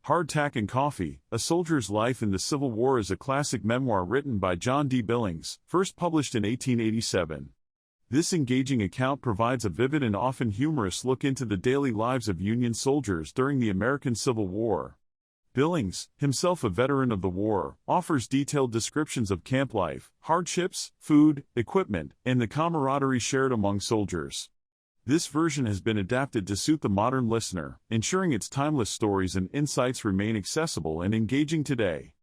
Hardtack and Coffee, A Soldier's Life in the Civil War is a classic memoir written by John D. Billings, first published in 1887. This engaging account provides a vivid and often humorous look into the daily lives of Union soldiers during the American Civil War. Billings, himself a veteran of the war, offers detailed descriptions of camp life, hardships, food, equipment, and the camaraderie shared among soldiers. This version has been adapted to suit the modern listener, ensuring its timeless stories and insights remain accessible and engaging today.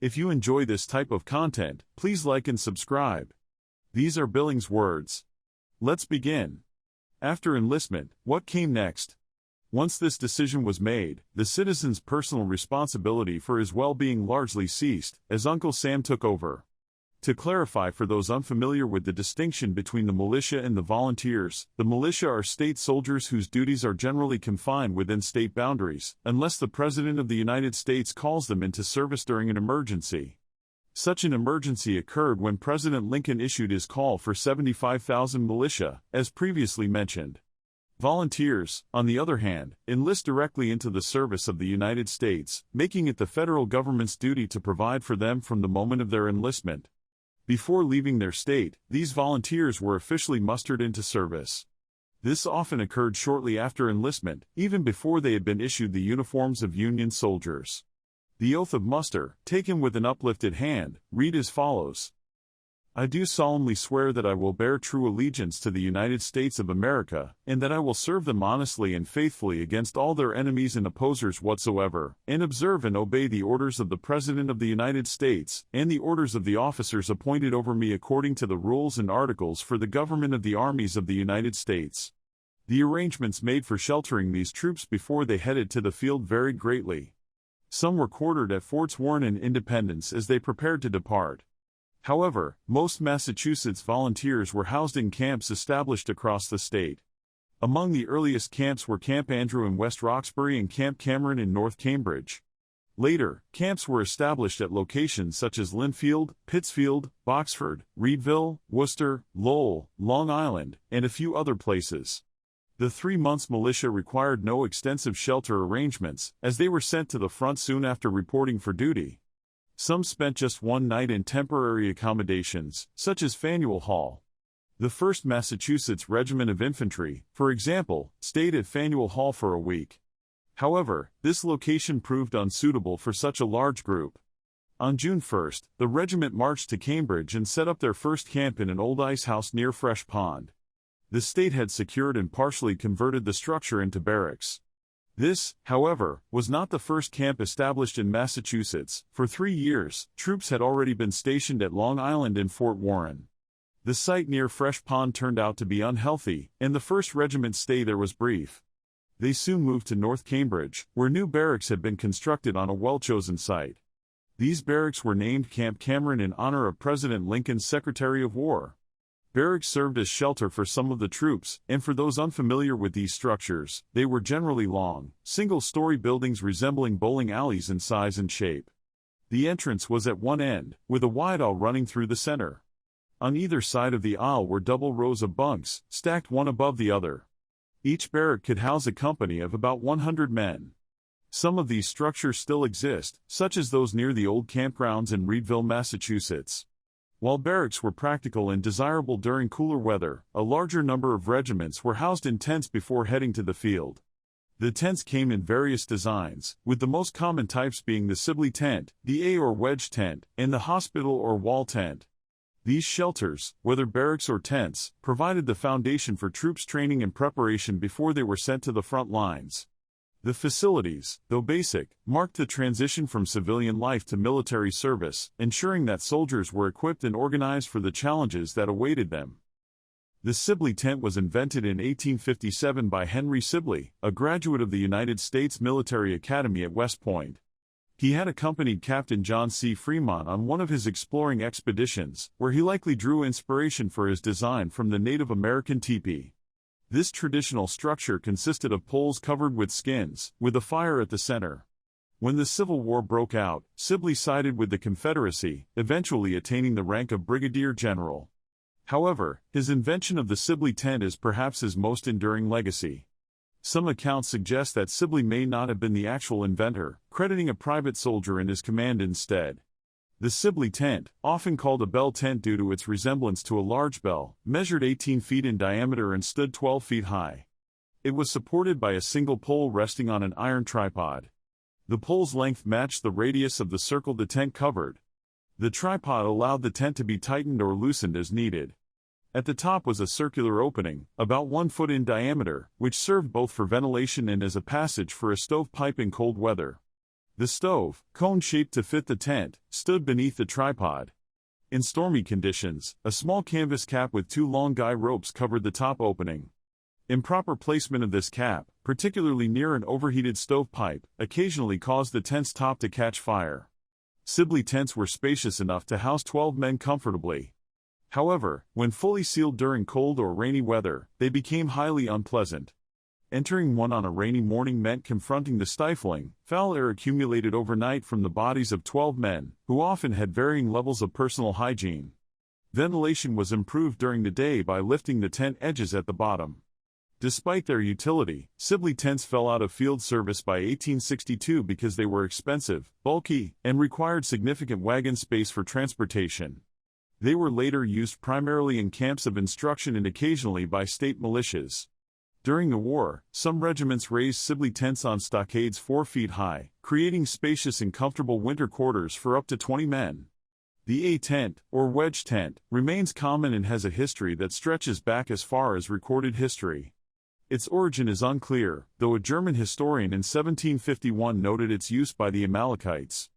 If you enjoy this type of content, please like and subscribe. These are Billings' words. Let's begin. After enlistment, what came next? Once this decision was made, the citizen's personal responsibility for his well-being largely ceased, as Uncle Sam took over. To clarify for those unfamiliar with the distinction between the militia and the volunteers, the militia are state soldiers whose duties are generally confined within state boundaries, unless the President of the United States calls them into service during an emergency. Such an emergency occurred when President Lincoln issued his call for 75,000 militia, as previously mentioned. Volunteers, on the other hand, enlist directly into the service of the United States, making it the federal government's duty to provide for them from the moment of their enlistment. Before leaving their state, these volunteers were officially mustered into service. This often occurred shortly after enlistment, even before they had been issued the uniforms of Union soldiers. The oath of muster, taken with an uplifted hand, read as follows. I do solemnly swear that I will bear true allegiance to the United States of America, and that I will serve them honestly and faithfully against all their enemies and opposers whatsoever, and observe and obey the orders of the President of the United States, and the orders of the officers appointed over me according to the rules and articles for the government of the armies of the United States. The arrangements made for sheltering these troops before they headed to the field varied greatly. Some were quartered at Forts Warren and Independence as they prepared to depart. However, most Massachusetts volunteers were housed in camps established across the state. Among the earliest camps were Camp Andrew in West Roxbury and Camp Cameron in North Cambridge. Later, camps were established at locations such as Linfield, Pittsfield, Boxford, Reedville, Worcester, Lowell, Long Island, and a few other places. The 3 months militia required no extensive shelter arrangements, as they were sent to the front soon after reporting for duty. Some spent just one night in temporary accommodations, such as Faneuil Hall. The 1st Massachusetts Regiment of Infantry, for example, stayed at Faneuil Hall for a week. However, this location proved unsuitable for such a large group. On June 1st, the regiment marched to Cambridge and set up their first camp in an old ice house near Fresh Pond. The state had secured and partially converted the structure into barracks. This, however, was not the first camp established in Massachusetts. For 3 years, troops had already been stationed at Long Island and Fort Warren. The site near Fresh Pond turned out to be unhealthy, and the 1st Regiment's stay there was brief. They soon moved to North Cambridge, where new barracks had been constructed on a well-chosen site. These barracks were named Camp Cameron in honor of President Lincoln's Secretary of War. Barracks served as shelter for some of the troops, and for those unfamiliar with these structures, they were generally long, single-story buildings resembling bowling alleys in size and shape. The entrance was at one end, with a wide aisle running through the center. On either side of the aisle were double rows of bunks, stacked one above the other. Each barrack could house a company of about 100 men. Some of these structures still exist, such as those near the old campgrounds in Reedville, Massachusetts. While barracks were practical and desirable during cooler weather, a larger number of regiments were housed in tents before heading to the field. The tents came in various designs, with the most common types being the Sibley tent, the A or wedge tent, and the hospital or wall tent. These shelters, whether barracks or tents, provided the foundation for troops' training and preparation before they were sent to the front lines. The facilities, though basic, marked the transition from civilian life to military service, ensuring that soldiers were equipped and organized for the challenges that awaited them. The Sibley tent was invented in 1857 by Henry Sibley, a graduate of the United States Military Academy at West Point. He had accompanied Captain John C. Fremont on one of his exploring expeditions, where he likely drew inspiration for his design from the Native American teepee. This traditional structure consisted of poles covered with skins, with a fire at the center. When the Civil War broke out, Sibley sided with the Confederacy, eventually attaining the rank of brigadier general. However, his invention of the Sibley tent is perhaps his most enduring legacy. Some accounts suggest that Sibley may not have been the actual inventor, crediting a private soldier in his command instead. The Sibley tent, often called a bell tent due to its resemblance to a large bell, measured 18 feet in diameter and stood 12 feet high. It was supported by a single pole resting on an iron tripod. The pole's length matched the radius of the circle the tent covered. The tripod allowed the tent to be tightened or loosened as needed. At the top was a circular opening, about 1 foot in diameter, which served both for ventilation and as a passage for a stovepipe in cold weather. The stove, cone-shaped to fit the tent, stood beneath the tripod. In stormy conditions, a small canvas cap with 2 long guy ropes covered the top opening. Improper placement of this cap, particularly near an overheated stovepipe, occasionally caused the tent's top to catch fire. Sibley tents were spacious enough to house 12 men comfortably. However, when fully sealed during cold or rainy weather, they became highly unpleasant. Entering one on a rainy morning meant confronting the stifling, foul air accumulated overnight from the bodies of 12 men, who often had varying levels of personal hygiene. Ventilation was improved during the day by lifting the tent edges at the bottom. Despite their utility, Sibley tents fell out of field service by 1862 because they were expensive, bulky, and required significant wagon space for transportation. They were later used primarily in camps of instruction and occasionally by state militias. During the war, some regiments raised Sibley tents on stockades 4 feet high, creating spacious and comfortable winter quarters for up to 20 men. The A-tent, or wedge tent, remains common and has a history that stretches back as far as recorded history. Its origin is unclear, though a German historian in 1751 noted its use by the Amalekites.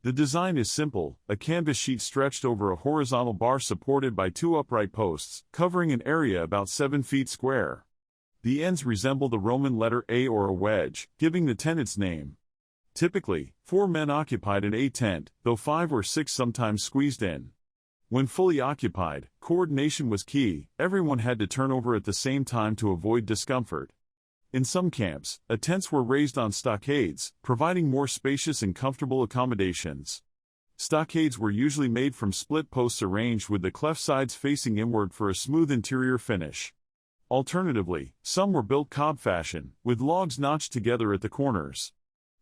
The design is simple, a canvas sheet stretched over a horizontal bar supported by 2 upright posts, covering an area about 7 feet square. The ends resemble the Roman letter A or a wedge, giving the tent its name. Typically, 4 men occupied an A-tent, though 5 or 6 sometimes squeezed in. When fully occupied, coordination was key. Everyone had to turn over at the same time to avoid discomfort. In some camps, tents were raised on stockades, providing more spacious and comfortable accommodations. Stockades were usually made from split posts arranged with the cleft sides facing inward for a smooth interior finish. Alternatively, some were built cob fashion, with logs notched together at the corners.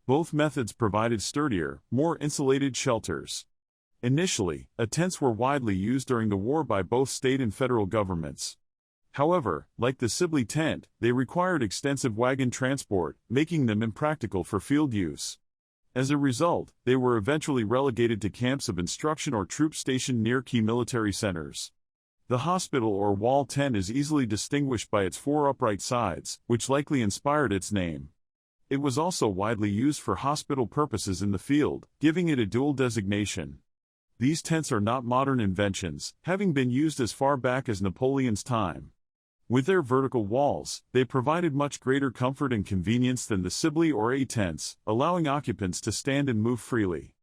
Both methods provided sturdier, more insulated shelters. Initially, tents were widely used during the war by both state and federal governments. However, like the Sibley tent, they required extensive wagon transport, making them impractical for field use. As a result, they were eventually relegated to camps of instruction or troops stationed near key military centers. The hospital or wall tent is easily distinguished by its 4 upright sides, which likely inspired its name. It was also widely used for hospital purposes in the field, giving it a dual designation. These tents are not modern inventions, having been used as far back as Napoleon's time. With their vertical walls, they provided much greater comfort and convenience than the Sibley or A-tents, allowing occupants to stand and move freely.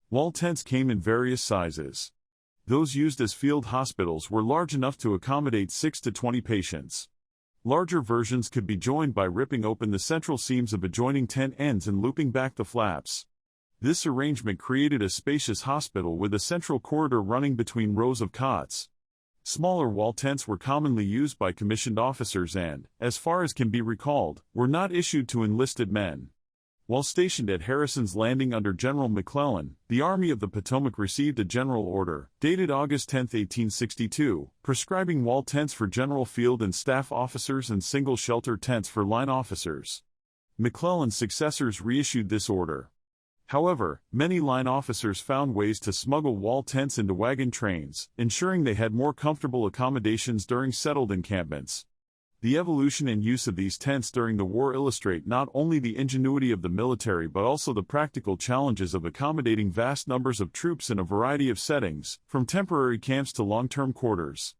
Wall tents came in various sizes. Those used as field hospitals were large enough to accommodate 6 to 20 patients. Larger versions could be joined by ripping open the central seams of adjoining tent ends and looping back the flaps. This arrangement created a spacious hospital with a central corridor running between rows of cots. Smaller wall tents were commonly used by commissioned officers and, as far as can be recalled, were not issued to enlisted men. While stationed at Harrison's Landing under General McClellan, the Army of the Potomac received a general order, dated August 10, 1862, prescribing wall tents for general field and staff officers and single shelter tents for line officers. McClellan's successors reissued this order. However, many line officers found ways to smuggle wall tents into wagon trains, ensuring they had more comfortable accommodations during settled encampments. The evolution and use of these tents during the war illustrate not only the ingenuity of the military but also the practical challenges of accommodating vast numbers of troops in a variety of settings, from temporary camps to long-term quarters.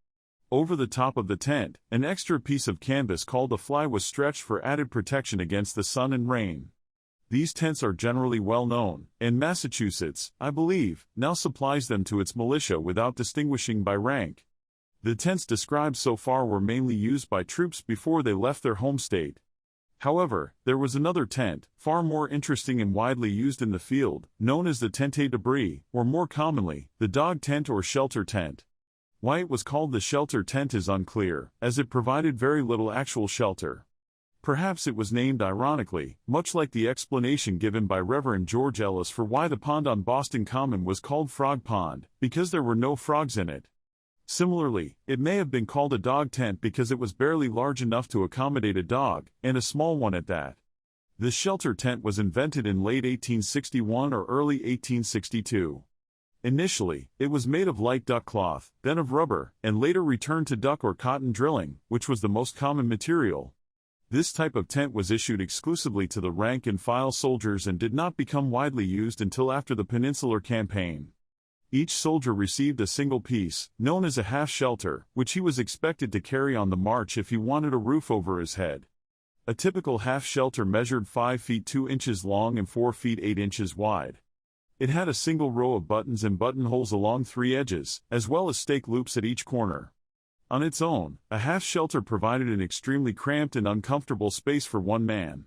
Over the top of the tent, an extra piece of canvas called a fly was stretched for added protection against the sun and rain. These tents are generally well known, and Massachusetts, I believe, now supplies them to its militia without distinguishing by rank. The tents described so far were mainly used by troops before they left their home state. However, there was another tent, far more interesting and widely used in the field, known as the tente de bris, or more commonly, the dog tent or shelter tent. Why it was called the shelter tent is unclear, as it provided very little actual shelter. Perhaps it was named ironically, much like the explanation given by Reverend George Ellis for why the pond on Boston Common was called Frog Pond, because there were no frogs in it. Similarly, it may have been called a dog tent because it was barely large enough to accommodate a dog, and a small one at that. The shelter tent was invented in late 1861 or early 1862. Initially, it was made of light duck cloth, then of rubber, and later returned to duck or cotton drilling, which was the most common material. This type of tent was issued exclusively to the rank-and-file soldiers and did not become widely used until after the Peninsular Campaign. Each soldier received a single piece, known as a half-shelter, which he was expected to carry on the march if he wanted a roof over his head. A typical half-shelter measured 5 feet 2 inches long and 4 feet 8 inches wide. It had a single row of buttons and buttonholes along 3 edges, as well as stake loops at each corner. On its own, a half-shelter provided an extremely cramped and uncomfortable space for one man.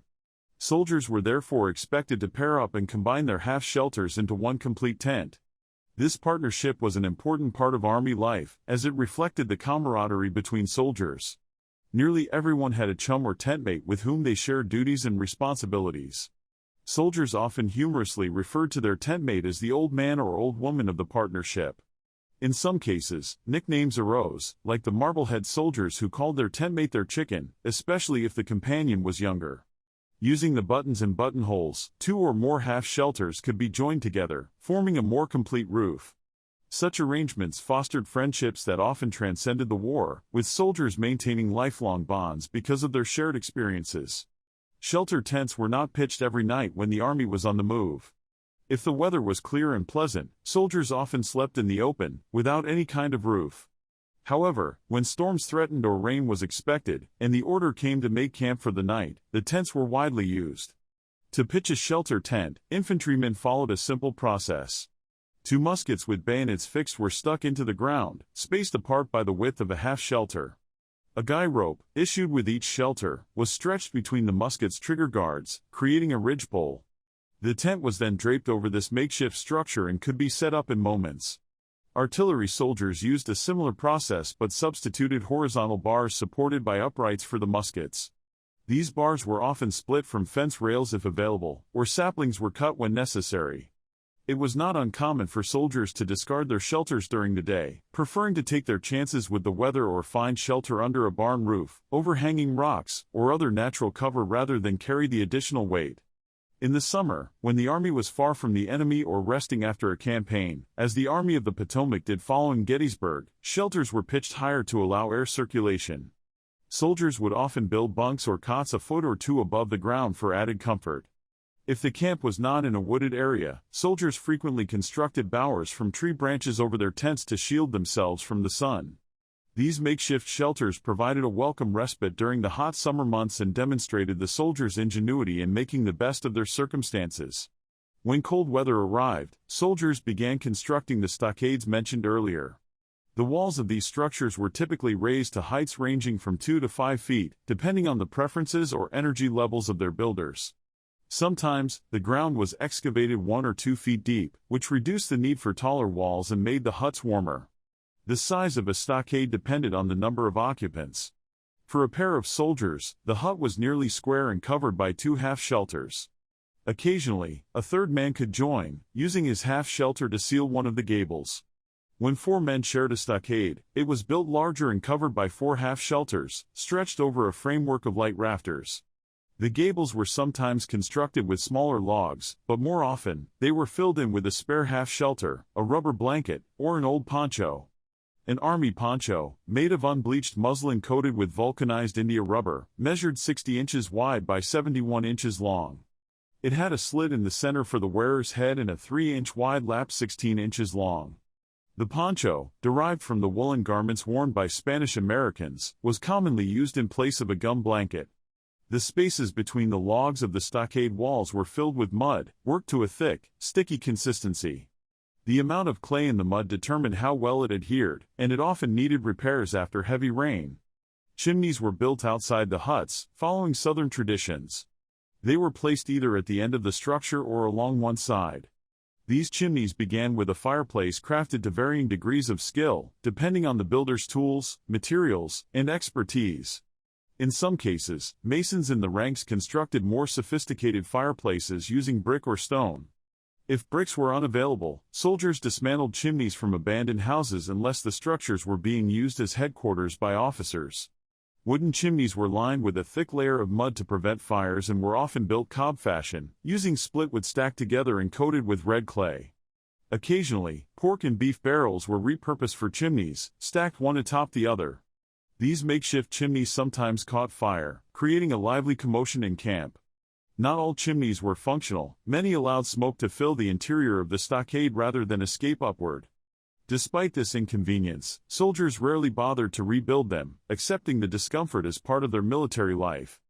Soldiers were therefore expected to pair up and combine their half-shelters into one complete tent. This partnership was an important part of Army life, as it reflected the camaraderie between soldiers. Nearly everyone had a chum or tentmate with whom they shared duties and responsibilities. Soldiers often humorously referred to their tentmate as the old man or old woman of the partnership. In some cases, nicknames arose, like the Marblehead soldiers who called their tentmate their chicken, especially if the companion was younger. Using the buttons and buttonholes, 2 or more half-shelters could be joined together, forming a more complete roof. Such arrangements fostered friendships that often transcended the war, with soldiers maintaining lifelong bonds because of their shared experiences. Shelter tents were not pitched every night when the Army was on the move. If the weather was clear and pleasant, soldiers often slept in the open, without any kind of roof. However, when storms threatened or rain was expected, and the order came to make camp for the night, the tents were widely used. To pitch a shelter tent, infantrymen followed a simple process. 2 muskets with bayonets fixed were stuck into the ground, spaced apart by the width of a half-shelter. A guy rope, issued with each shelter, was stretched between the musket's trigger guards, creating a ridgepole. The tent was then draped over this makeshift structure and could be set up in moments. Artillery soldiers used a similar process but substituted horizontal bars supported by uprights for the muskets. These bars were often split from fence rails if available, or saplings were cut when necessary. It was not uncommon for soldiers to discard their shelters during the day, preferring to take their chances with the weather or find shelter under a barn roof, overhanging rocks, or other natural cover rather than carry the additional weight. In the summer, when the Army was far from the enemy or resting after a campaign, as the Army of the Potomac did following Gettysburg, shelters were pitched higher to allow air circulation. Soldiers would often build bunks or cots a foot or 2 above the ground for added comfort. If the camp was not in a wooded area, soldiers frequently constructed bowers from tree branches over their tents to shield themselves from the sun. These makeshift shelters provided a welcome respite during the hot summer months and demonstrated the soldiers' ingenuity in making the best of their circumstances. When cold weather arrived, soldiers began constructing the stockades mentioned earlier. The walls of these structures were typically raised to heights ranging from 2 to 5 feet, depending on the preferences or energy levels of their builders. Sometimes, the ground was excavated 1 or 2 feet deep, which reduced the need for taller walls and made the huts warmer. The size of a stockade depended on the number of occupants. For a pair of soldiers, the hut was nearly square and covered by 2 half-shelters. Occasionally, a third man could join, using his half-shelter to seal one of the gables. When 4 men shared a stockade, it was built larger and covered by 4 half-shelters, stretched over a framework of light rafters. The gables were sometimes constructed with smaller logs, but more often, they were filled in with a spare half-shelter, a rubber blanket, or an old poncho. An army poncho, made of unbleached muslin coated with vulcanized India rubber, measured 60 inches wide by 71 inches long. It had a slit in the center for the wearer's head and a 3-inch wide lap 16 inches long. The poncho, derived from the woolen garments worn by Spanish Americans, was commonly used in place of a gum blanket. The spaces between the logs of the stockade walls were filled with mud, worked to a thick, sticky consistency. The amount of clay in the mud determined how well it adhered, and it often needed repairs after heavy rain. Chimneys were built outside the huts, following Southern traditions. They were placed either at the end of the structure or along one side. These chimneys began with a fireplace crafted to varying degrees of skill, depending on the builder's tools, materials, and expertise. In some cases, masons in the ranks constructed more sophisticated fireplaces using brick or stone. If bricks were unavailable, soldiers dismantled chimneys from abandoned houses unless the structures were being used as headquarters by officers. Wooden chimneys were lined with a thick layer of mud to prevent fires and were often built cob fashion, using split wood stacked together and coated with red clay. Occasionally, pork and beef barrels were repurposed for chimneys, stacked one atop the other. These makeshift chimneys sometimes caught fire, creating a lively commotion in camp. Not all chimneys were functional, many allowed smoke to fill the interior of the stockade rather than escape upward. Despite this inconvenience, soldiers rarely bothered to rebuild them, accepting the discomfort as part of their military life.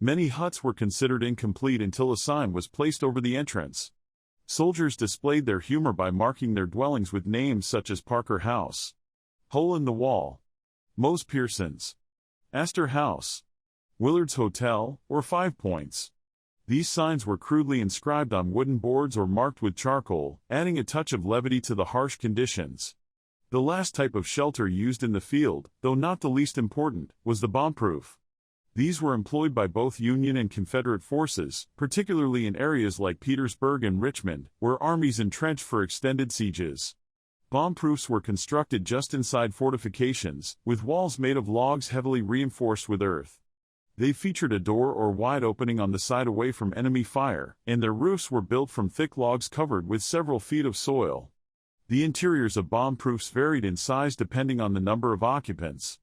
Many huts were considered incomplete until a sign was placed over the entrance. Soldiers displayed their humor by marking their dwellings with names such as Parker House, Hole in the Wall, Mose Pearson's, Astor House, Willard's Hotel, or 5 Points. These signs were crudely inscribed on wooden boards or marked with charcoal, adding a touch of levity to the harsh conditions. The last type of shelter used in the field, though not the least important, was the bomb-proof. These were employed by both Union and Confederate forces, particularly in areas like Petersburg and Richmond, where armies entrenched for extended sieges. Bomb-proofs were constructed just inside fortifications, with walls made of logs heavily reinforced with earth. They featured a door or wide opening on the side away from enemy fire, and their roofs were built from thick logs covered with several feet of soil. The interiors of bomb-proofs varied in size depending on the number of occupants.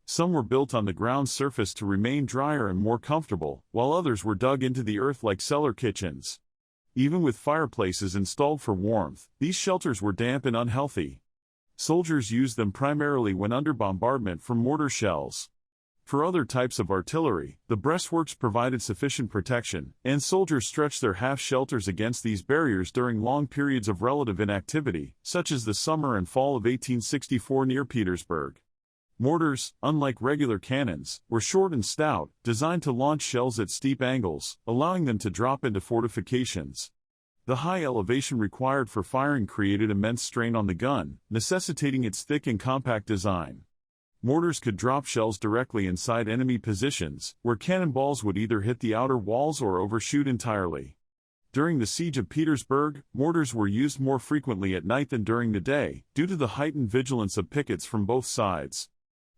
Some were built on the ground surface to remain drier and more comfortable, while others were dug into the earth like cellar kitchens. Even with fireplaces installed for warmth, these shelters were damp and unhealthy. Soldiers used them primarily when under bombardment from mortar shells. For other types of artillery, the breastworks provided sufficient protection, and soldiers stretched their half-shelters against these barriers during long periods of relative inactivity, such as the summer and fall of 1864 near Petersburg. Mortars, unlike regular cannons, were short and stout, designed to launch shells at steep angles, allowing them to drop into fortifications. The high elevation required for firing created immense strain on the gun, necessitating its thick and compact design. Mortars could drop shells directly inside enemy positions, where cannonballs would either hit the outer walls or overshoot entirely. During the siege of Petersburg, mortars were used more frequently at night than during the day, due to the heightened vigilance of pickets from both sides.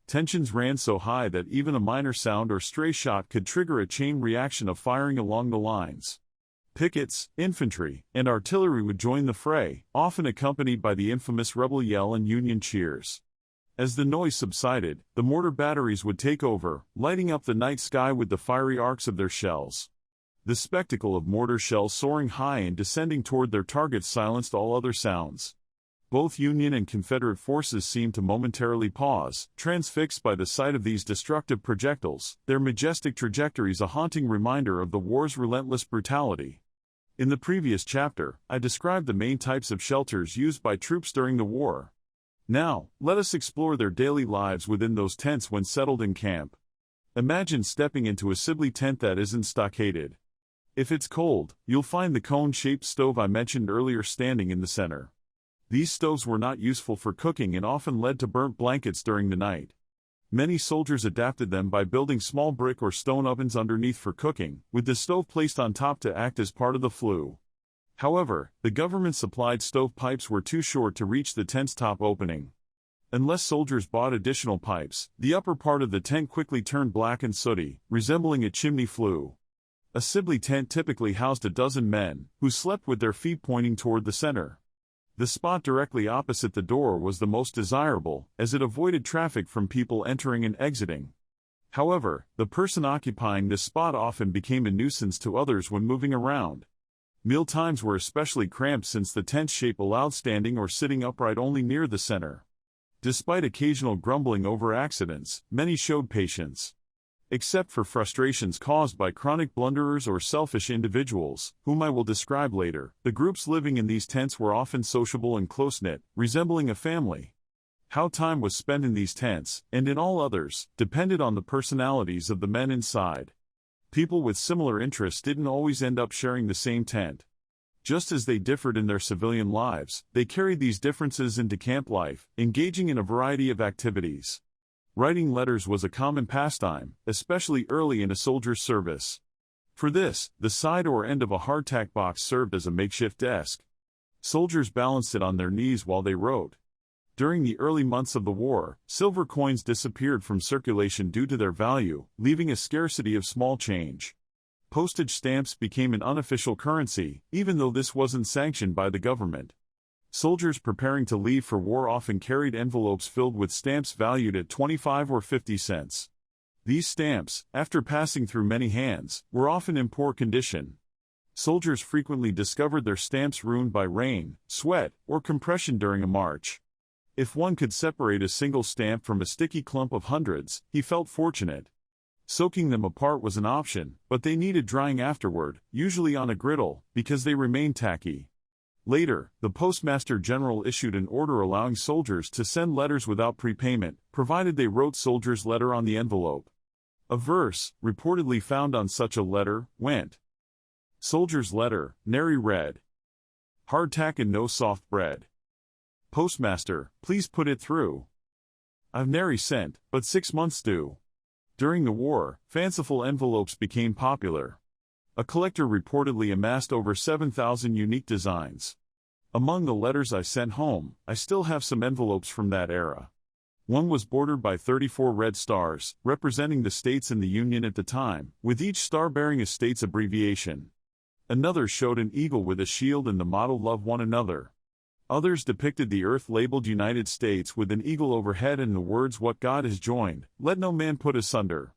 Tensions ran so high that even a minor sound or stray shot could trigger a chain reaction of firing along the lines. Pickets, infantry, and artillery would join the fray, often accompanied by the infamous rebel yell and Union cheers. As the noise subsided, the mortar batteries would take over, lighting up the night sky with the fiery arcs of their shells. The spectacle of mortar shells soaring high and descending toward their targets silenced all other sounds. Both Union and Confederate forces seemed to momentarily pause, transfixed by the sight of these destructive projectiles, their majestic trajectories a haunting reminder of the war's relentless brutality. In the previous chapter, I described the main types of shelters used by troops during the war. Now, let us explore their daily lives within those tents when settled in camp. Imagine stepping into a Sibley tent that isn't stockaded. If it's cold, you'll find the cone-shaped stove I mentioned earlier standing in the center. These stoves were not useful for cooking and often led to burnt blankets during the night. Many soldiers adapted them by building small brick or stone ovens underneath for cooking, with the stove placed on top to act as part of the flue. However, the government-supplied stovepipes were too short to reach the tent's top opening. Unless soldiers bought additional pipes, the upper part of the tent quickly turned black and sooty, resembling a chimney flue. A Sibley tent typically housed a dozen men, who slept with their feet pointing toward the center. The spot directly opposite the door was the most desirable, as it avoided traffic from people entering and exiting. However, the person occupying this spot often became a nuisance to others when moving around. Meal times were especially cramped since the tent's shape allowed standing or sitting upright only near the center. Despite occasional grumbling over accidents, many showed patience. Except for frustrations caused by chronic blunderers or selfish individuals, whom I will describe later, the groups living in these tents were often sociable and close-knit, resembling a family. How time was spent in these tents, and in all others, depended on the personalities of the men inside. People with similar interests didn't always end up sharing the same tent. Just as they differed in their civilian lives, they carried these differences into camp life, engaging in a variety of activities. Writing letters was a common pastime, especially early in a soldier's service. For this, the side or end of a hardtack box served as a makeshift desk. Soldiers balanced it on their knees while they wrote. During the early months of the war, silver coins disappeared from circulation due to their value, leaving a scarcity of small change. Postage stamps became an unofficial currency, even though this wasn't sanctioned by the government. Soldiers preparing to leave for war often carried envelopes filled with stamps valued at 25 or 50 cents. These stamps, after passing through many hands, were often in poor condition. Soldiers frequently discovered their stamps ruined by rain, sweat, or compression during a march. If one could separate a single stamp from a sticky clump of hundreds, he felt fortunate. Soaking them apart was an option, but they needed drying afterward, usually on a griddle, because they remained tacky. Later, the Postmaster General issued an order allowing soldiers to send letters without prepayment, provided they wrote soldier's letter on the envelope. A verse, reportedly found on such a letter, went: "Soldier's letter, nary read. Hardtack and no soft bread. Postmaster, please put it through. I've nary cent, but 6 months due." During the war, fanciful envelopes became popular. A collector reportedly amassed over 7,000 unique designs. Among the letters I sent home, I still have some envelopes from that era. One was bordered by 34 red stars, representing the states in the Union at the time, with each star bearing a state's abbreviation. Another showed an eagle with a shield and the motto "Love one another." Others depicted the earth labeled United States with an eagle overhead and the words "What God has joined, let no man put asunder."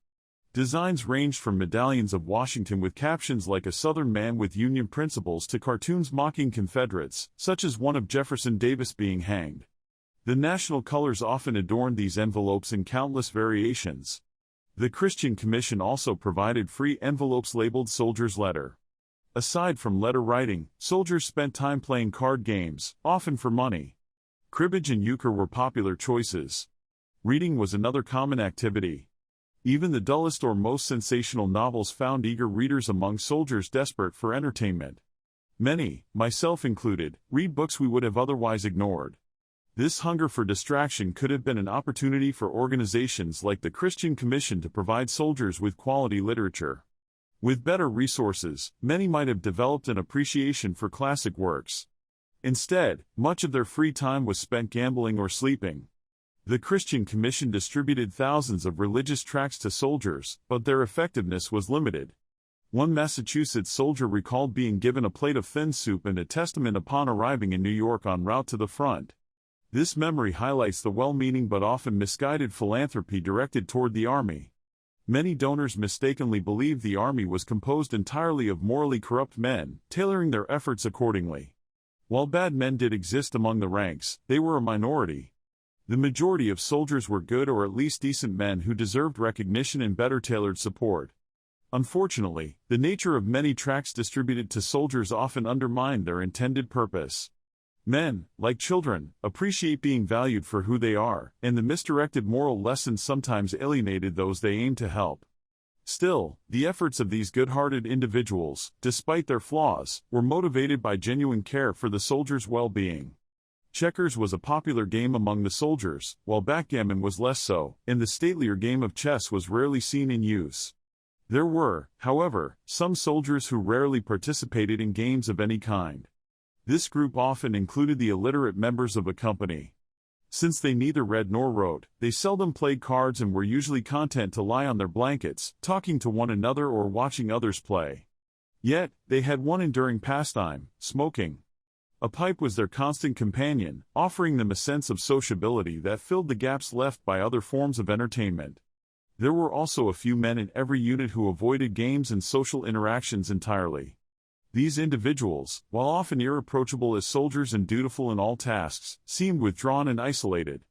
Designs ranged from medallions of Washington with captions like "A Southern Man with Union Principles" to cartoons mocking Confederates, such as one of Jefferson Davis being hanged. The national colors often adorned these envelopes in countless variations. The Christian Commission also provided free envelopes labeled "Soldier's Letter." Aside from letter writing, soldiers spent time playing card games, often for money. Cribbage and euchre were popular choices. Reading was another common activity. Even the dullest or most sensational novels found eager readers among soldiers desperate for entertainment. Many, myself included, read books we would have otherwise ignored. This hunger for distraction could have been an opportunity for organizations like the Christian Commission to provide soldiers with quality literature. With better resources, many might have developed an appreciation for classic works. Instead, much of their free time was spent gambling or sleeping. The Christian Commission distributed thousands of religious tracts to soldiers, but their effectiveness was limited. One Massachusetts soldier recalled being given a plate of thin soup and a testament upon arriving in New York en route to the front. This memory highlights the well-meaning but often misguided philanthropy directed toward the Army. Many donors mistakenly believed the Army was composed entirely of morally corrupt men, tailoring their efforts accordingly. While bad men did exist among the ranks, they were a minority. The majority of soldiers were good or at least decent men who deserved recognition and better tailored support. Unfortunately, the nature of many tracts distributed to soldiers often undermined their intended purpose. Men, like children, appreciate being valued for who they are, and the misdirected moral lessons sometimes alienated those they aimed to help. Still, the efforts of these good-hearted individuals, despite their flaws, were motivated by genuine care for the soldiers' well-being. Checkers was a popular game among the soldiers, while backgammon was less so, and the statelier game of chess was rarely seen in use. There were, however, some soldiers who rarely participated in games of any kind. This group often included the illiterate members of a company. Since they neither read nor wrote, they seldom played cards and were usually content to lie on their blankets, talking to one another or watching others play. Yet, they had one enduring pastime: smoking. A pipe was their constant companion, offering them a sense of sociability that filled the gaps left by other forms of entertainment. There were also a few men in every unit who avoided games and social interactions entirely. These individuals, while often irreproachable as soldiers and dutiful in all tasks, seemed withdrawn and isolated.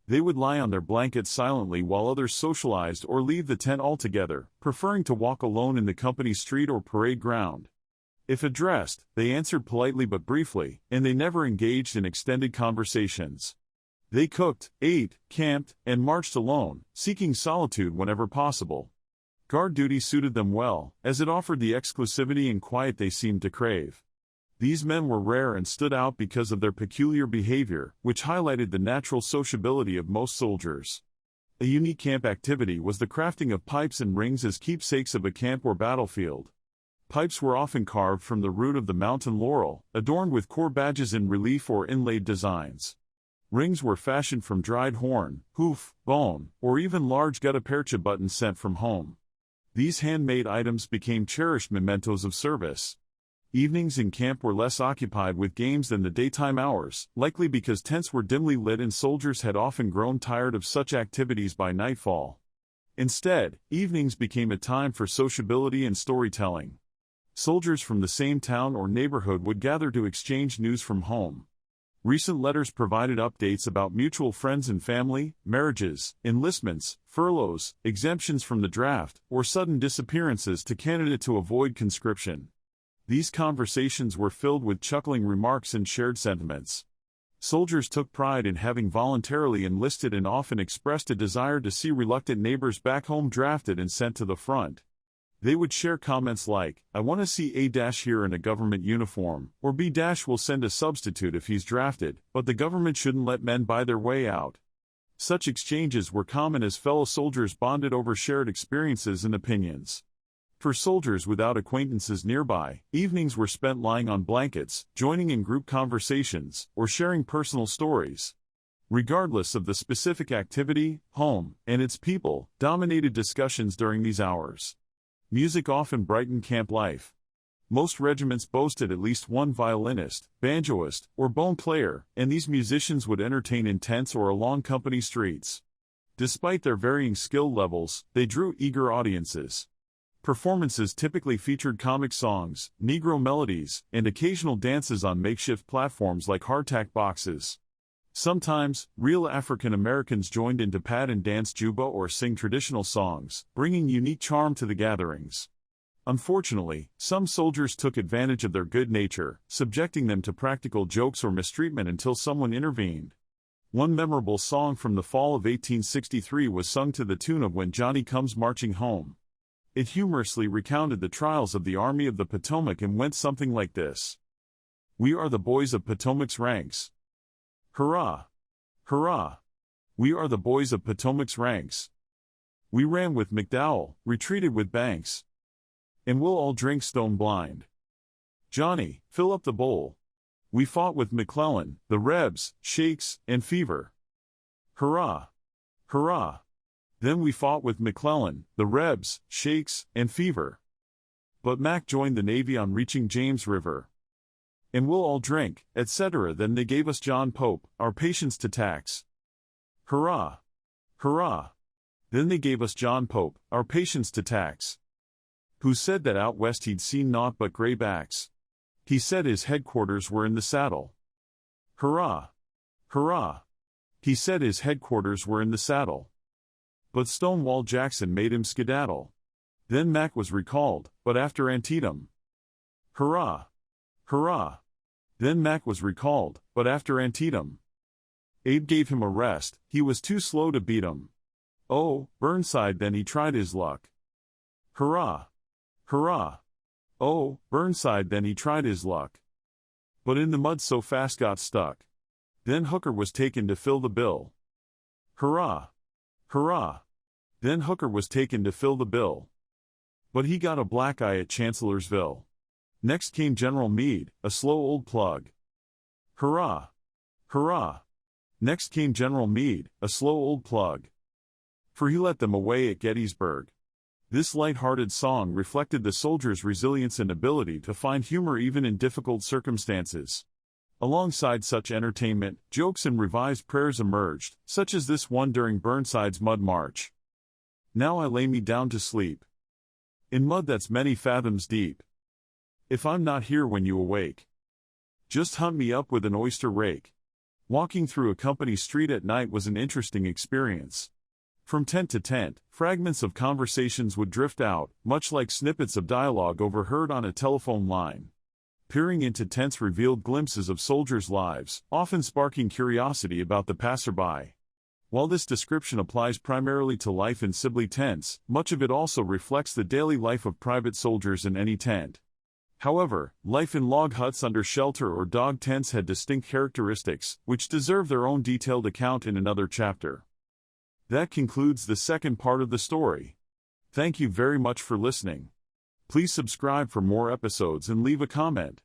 They would lie on their blankets silently while others socialized or leave the tent altogether, preferring to walk alone in the company street or parade ground. If addressed, they answered politely but briefly, and they never engaged in extended conversations. They cooked, ate, camped, and marched alone, seeking solitude whenever possible. Guard duty suited them well, as it offered the exclusivity and quiet they seemed to crave. These men were rare and stood out because of their peculiar behavior, which highlighted the natural sociability of most soldiers. A unique camp activity was the crafting of pipes and rings as keepsakes of a camp or battlefield. Pipes were often carved from the root of the mountain laurel, adorned with corps badges in relief or inlaid designs. Rings were fashioned from dried horn, hoof, bone, or even large gutta percha buttons sent from home. These handmade items became cherished mementos of service. Evenings in camp were less occupied with games than the daytime hours, likely because tents were dimly lit and soldiers had often grown tired of such activities by nightfall. Instead, evenings became a time for sociability and storytelling. Soldiers from the same town or neighborhood would gather to exchange news from home. Recent letters provided updates about mutual friends and family, marriages, enlistments, furloughs, exemptions from the draft, or sudden disappearances to Canada to avoid conscription. These conversations were filled with chuckling remarks and shared sentiments. Soldiers took pride in having voluntarily enlisted and often expressed a desire to see reluctant neighbors back home drafted and sent to the front. They would share comments like, "I want to see A- here in a government uniform," or B- will send a substitute if he's drafted, but the government shouldn't let men buy their way out. Such exchanges were common as fellow soldiers bonded over shared experiences and opinions. For soldiers without acquaintances nearby, evenings were spent lying on blankets, joining in group conversations, or sharing personal stories. Regardless of the specific activity, home, and its people, dominated discussions during these hours. Music often brightened camp life. Most regiments boasted at least one violinist, banjoist, or bone player, and these musicians would entertain in tents or along company streets. Despite their varying skill levels, they drew eager audiences. Performances typically featured comic songs, Negro melodies, and occasional dances on makeshift platforms like hardtack boxes. Sometimes, real African Americans joined in to pad and dance juba or sing traditional songs, bringing unique charm to the gatherings. Unfortunately, some soldiers took advantage of their good nature, subjecting them to practical jokes or mistreatment until someone intervened. One memorable song from the fall of 1863 was sung to the tune of "When Johnny Comes Marching Home." It humorously recounted the trials of the Army of the Potomac and went something like this. "We are the boys of Potomac's ranks. Hurrah! Hurrah! We are the boys of Potomac's ranks. We ran with McDowell, retreated with Banks. And we'll all drink stone blind. Johnny, fill up the bowl. We fought with McClellan, the Rebs, shakes, and fever. Hurrah! Hurrah! Then we fought with McClellan, the Rebs, shakes, and fever. But Mac joined the Navy on reaching James River. And we'll all drink, etc. Then they gave us John Pope, our patience to tax. Hurrah! Hurrah! Then they gave us John Pope, our patience to tax. Who said that out west he'd seen naught but gray backs. He said his headquarters were in the saddle. Hurrah! Hurrah! He said his headquarters were in the saddle. But Stonewall Jackson made him skedaddle. Then Mac was recalled, but after Antietam. Hurrah! Hurrah! Then Mac was recalled, but after Antietam. Abe gave him a rest, he was too slow to beat him. Oh, Burnside then he tried his luck. Hurrah! Hurrah! Oh, Burnside then he tried his luck. But in the mud so fast got stuck. Then Hooker was taken to fill the bill. Hurrah! Hurrah! Then Hooker was taken to fill the bill. But he got a black eye at Chancellorsville. Next came General Meade, a slow old plug. Hurrah! Hurrah! Next came General Meade, a slow old plug. For he let them away at Gettysburg. This light-hearted song reflected the soldiers' resilience and ability to find humor even in difficult circumstances. Alongside such entertainment, jokes and revised prayers emerged, such as this one during Burnside's mud march. Now I lay me down to sleep in mud that's many fathoms deep. If I'm not here when you awake, just hunt me up with an oyster rake. Walking through a company street at night was an interesting experience. From tent to tent, fragments of conversations would drift out, much like snippets of dialogue overheard on a telephone line. Peering into tents revealed glimpses of soldiers' lives, often sparking curiosity about the passerby. While this description applies primarily to life in Sibley tents, much of it also reflects the daily life of private soldiers in any tent. However, life in log huts under shelter or dog tents had distinct characteristics, which deserve their own detailed account in another chapter. That concludes the second part of the story. Thank you very much for listening. Please subscribe for more episodes and leave a comment.